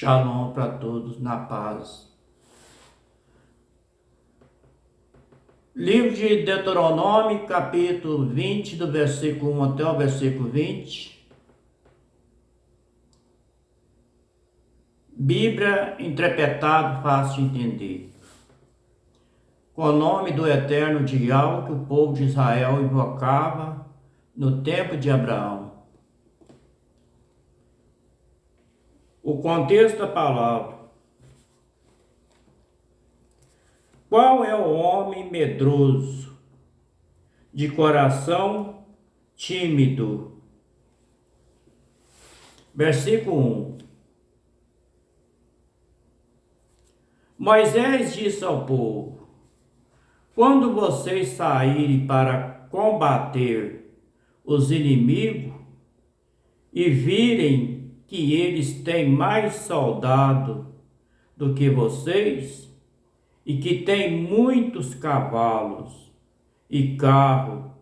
Shalom para todos, na paz. Livro de Deuteronômio, capítulo 20, do versículo 1 até o versículo 20. Bíblia, interpretado, fácil de entender. Com o nome do Eterno de Yahweh que o povo de Israel invocava no tempo de Abraão. O contexto da palavra. Qual é o homem medroso, de coração tímido? Versículo 1. Moisés disse ao povo: quando vocês saírem para combater os inimigos e virem que eles têm mais soldado do que vocês, e que tem muitos cavalos e carro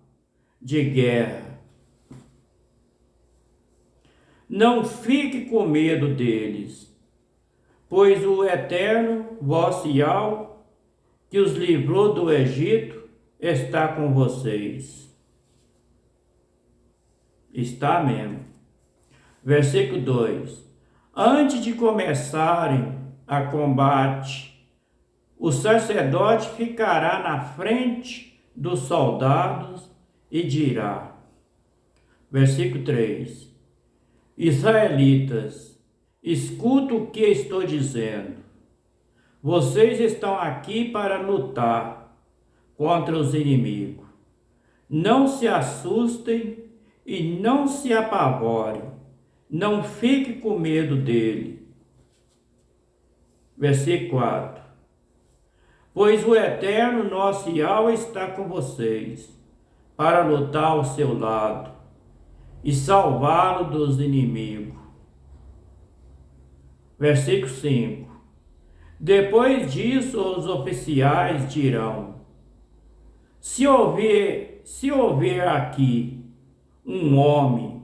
de guerra, não fique com medo deles, pois o Eterno, vosso Yahweh, que os livrou do Egito, está com vocês. Está mesmo. Versículo 2. Antes de começarem a combate, o sacerdote ficará na frente dos soldados e dirá, versículo 3, Israelitas, escuta o que estou dizendo. Vocês estão aqui para lutar contra os inimigos. Não se assustem e não se apavorem. Não fique com medo dele. Versículo 4. Pois o Eterno nosso Yahweh está com vocês, para lutar ao seu lado e salvá-lo dos inimigos. Versículo 5. Depois disso os oficiais dirão: se houver aqui um homem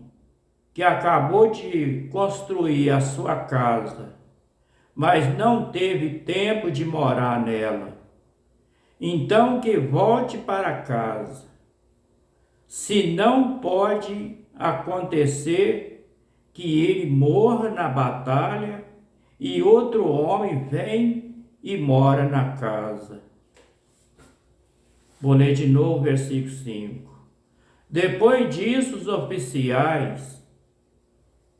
que acabou de construir a sua casa, mas não teve tempo de morar nela, então que volte para casa. Se não pode acontecer que ele morra na batalha e outro homem vem e mora na casa. Vou ler de novo o versículo 5. Depois disso os oficiais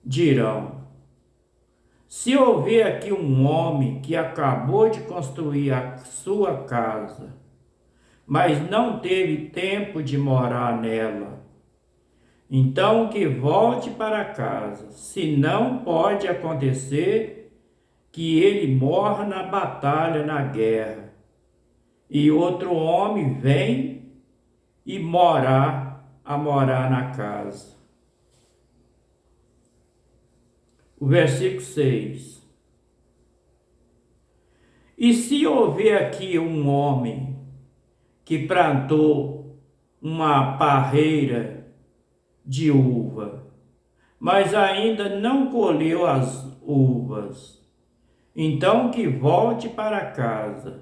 dirão: se houver aqui um homem que acabou de construir a sua casa, mas não teve tempo de morar nela, então que volte para casa, senão pode acontecer que ele morra na batalha, na guerra, e outro homem vem e morar na casa. O versículo 6. E se houver aqui um homem que plantou uma parreira de uva, mas ainda não colheu as uvas, então que volte para casa.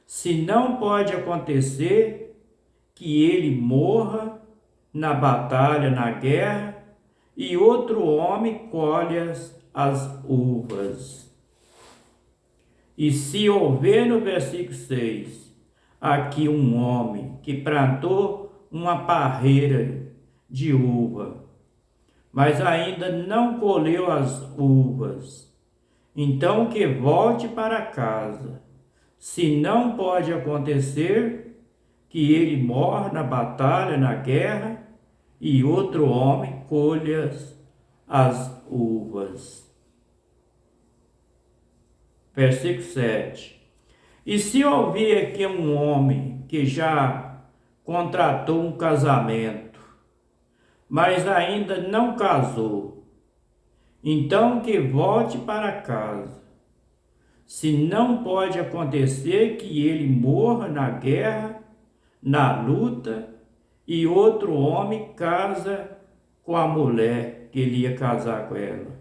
Se não pode acontecer que ele morra na batalha, na guerra, e outro homem colhe as uvas. E se houver no versículo 6, aqui um homem que plantou uma parreira de uva, mas ainda não colheu as uvas, então que volte para casa. Se não pode acontecer que ele morra na batalha, na guerra, e outro homem colha as uvas. Versículo 7. E se houver aqui um homem que já contratou um casamento, mas ainda não casou, então que volte para casa. Se não pode acontecer que ele morra na guerra, na luta, e outro homem casa com a mulher que ele ia casar com ela.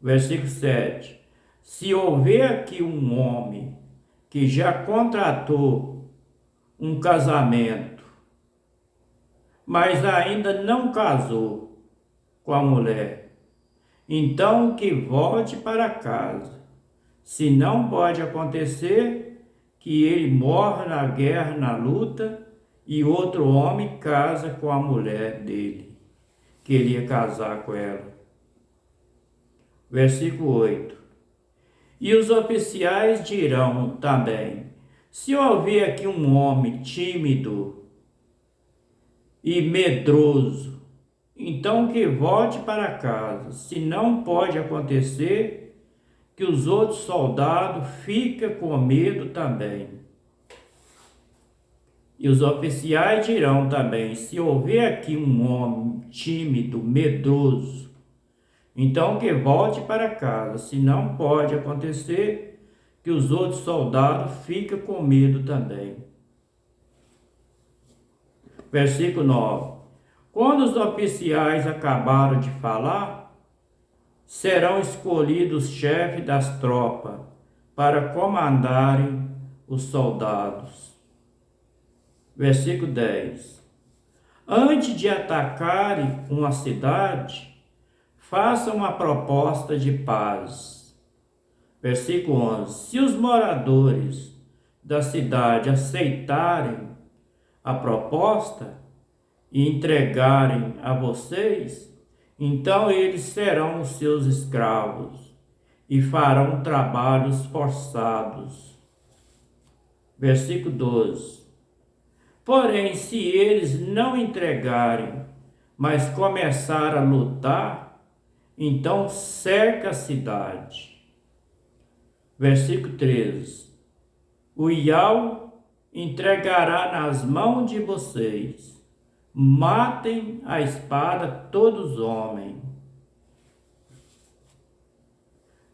Versículo 7. Se houver aqui um homem que já contratou um casamento, mas ainda não casou com a mulher, então que volte para casa. Se não, pode acontecer que ele morra na guerra, na luta, e outro homem casa com a mulher dele, queria casar com ela. Versículo 8. E os oficiais dirão também: se houver aqui um homem tímido e medroso, então que volte para casa. Se não, pode acontecer que os outros soldados fiquem com medo também. E os oficiais dirão também: se houver aqui um homem tímido, medroso, então que volte para casa. Se não, pode acontecer que os outros soldados fiquem com medo também. Versículo 9. Quando os oficiais acabaram de falar, serão escolhidos os chefes das tropas para comandarem os soldados. Versículo 10. Antes de atacarem uma cidade, façam uma proposta de paz. Versículo 11. Se os moradores da cidade aceitarem a proposta e entregarem a vocês, então eles serão os seus escravos e farão trabalhos forçados. Versículo 12. Porém, se eles não entregarem, mas começar a lutar, então cerca a cidade. Versículo 13. O Iau entregará nas mãos de vocês. Matem a espada todos os homens.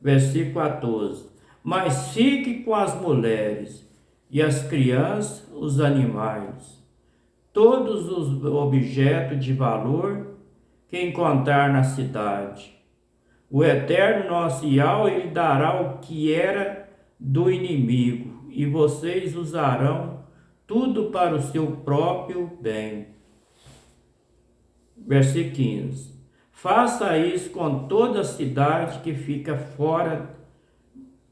Versículo 14. Mas fique com as mulheres e as crianças, os animais, todos os objetos de valor que encontrar na cidade. O eterno nosso Iau, ele dará o que era do inimigo, e vocês usarão tudo para o seu próprio bem. Versículo 15. Faça isso com toda a cidade que fica fora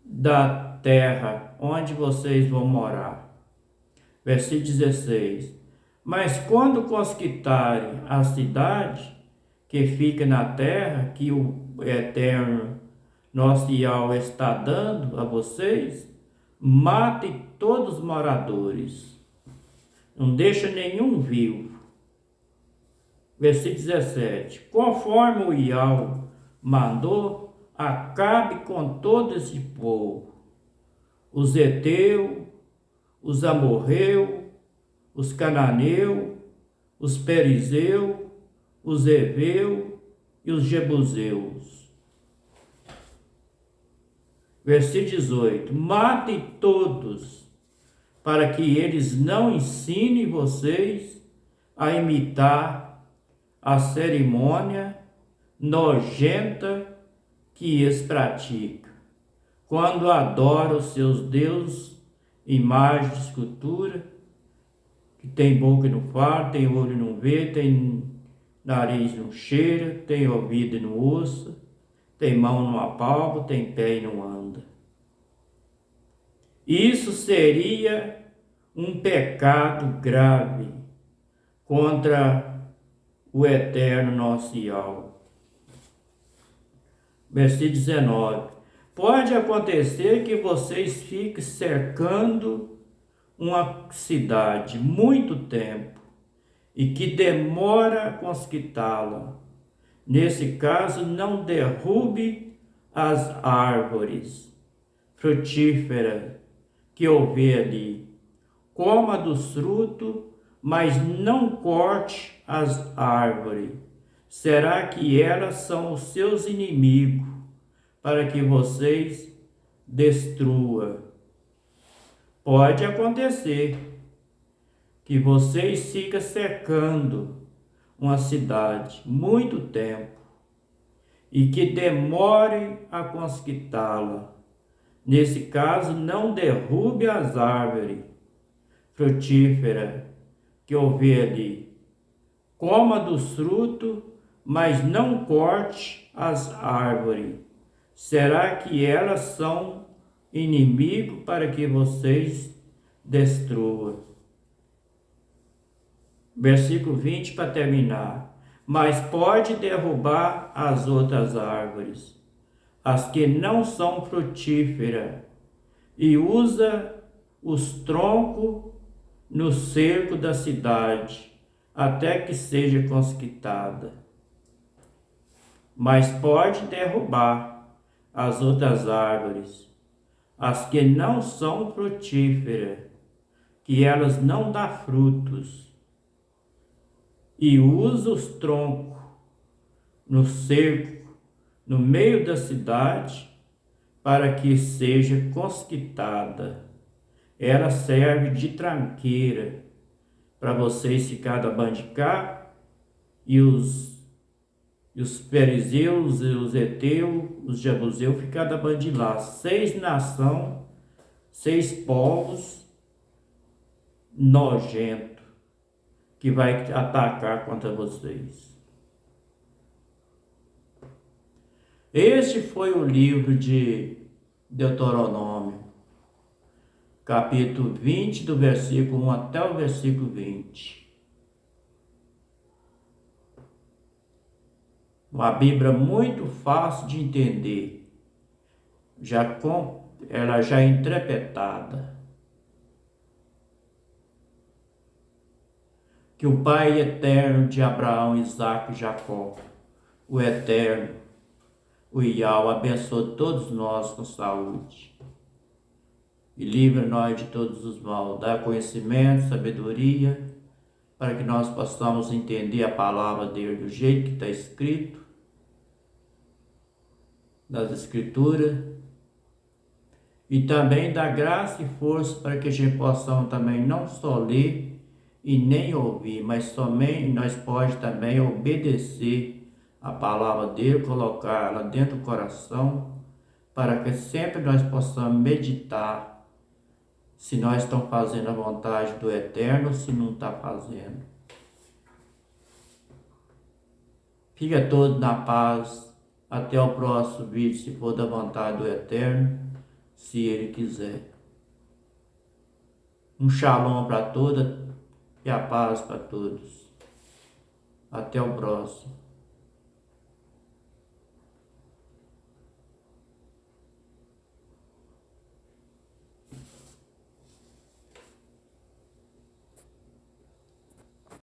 da terra onde vocês vão morar. Versículo 16. Mas quando conquistarem a cidade que fica na terra, que o eterno nosso Iau está dando a vocês, mate todos os moradores. Não deixa nenhum vivo. Versículo 17. Conforme o Iau mandou, acabe com todo esse povo. Os Heteu, os Amorreu, os Cananeu, os Perizeu, os Eveu e os Jebuseus. Versículo 18. Matem todos, para que eles não ensinem vocês a imitar a cerimônia nojenta que eles praticam, quando adoram os seus deuses, imagens de escultura, que tem boca e não fala, tem olho e não vê, tem nariz e não cheira, tem ouvido e não ouça, tem mão e não apalpa, tem pé e não anda. Isso seria um pecado grave contra o eterno nosso Iau. Versículo 19. Pode acontecer que vocês fiquem cercando uma cidade muito tempo e que demora a conquistá-la. Nesse caso, não derrube as árvores frutíferas que houver ali. Coma dos frutos, mas não corte as árvores. Será que elas são os seus inimigos, para que vocês destruam? Pode acontecer que vocês ficam cercando uma cidade muito tempo e que demore a conquistá-la. Nesse caso, não derrube as árvores frutíferas que houver ali. Coma dos frutos, mas não corte as árvores. Será que elas são inimigo para que vocês destruam? Versículo 20 para terminar. Mas pode derrubar as outras árvores, as que não são frutíferas, e usa os troncos no cerco da cidade, até que seja conquistada. Mas pode derrubar as outras árvores, as que não são frutíferas, que elas não dão frutos, e usa os troncos no cerco, no meio da cidade, para que seja conquistada. Ela serve de tranqueira para vocês ficar da bandicar, e os perizeus, os heteus, os jebuseus ficar da bandilá. 6 nações, 6 povos nojentos que vai atacar contra vocês. Este foi o livro de Deuteronômio, capítulo 20, do versículo 1 até o versículo 20. Uma Bíblia muito fácil de entender, ela já é interpretada. Que o Pai eterno de Abraão, Isaque e Jacó, o eterno, o Iau, abençoe todos nós com saúde e livre nós de todos os maus. Dá conhecimento, sabedoria, para que nós possamos entender a palavra dele do jeito que está escrito nas Escrituras, e também dá graça e força para que a gente possamos também não só ler e nem ouvir, mas somente nós pode também obedecer a palavra dele, colocar ela dentro do coração, para que sempre nós possamos meditar se nós estamos fazendo a vontade do Eterno ou se não está fazendo. Fica todos na paz. Até o próximo vídeo, se for da vontade do Eterno, se Ele quiser. Um shalom para todos e a paz para todos. Até o próximo.